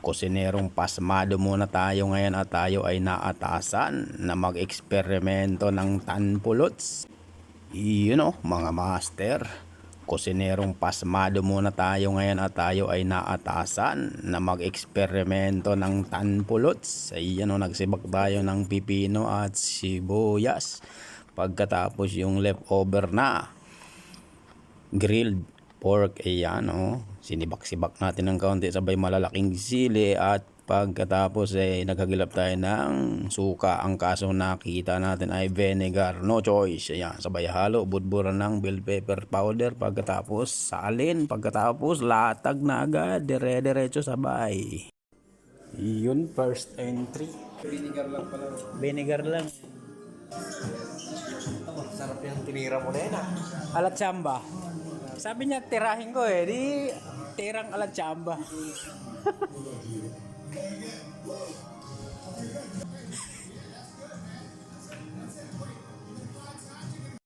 Kusinerong pasmado muna tayo ngayon at tayo ay naatasan na mag-eksperimento ng tanpulots. Mga master. Kusinerong pasmado muna tayo ngayon at tayo ay naatasan na mag-eksperimento ng tanpulots. Nagsibak tayo ng pipino at sibuyas. Pagkatapos yung leftover na grilled pork, sinibak-sibak natin ng kaunti sabay malalaking sili at pagkatapos naghagilap tayo ng suka. Ang kaso nakita natin ay vinegar, no choice. Sabay halo, budburan ng bell pepper powder, pagkatapos salin, pagkatapos latag na agad, dire-diretso sabay. Yun, first entry. Vinegar lang pala. Vinegar lang. Sarap yung tinira mo na yun Alatsamba. Sabi niya tirahin ko di tirang alatsamba.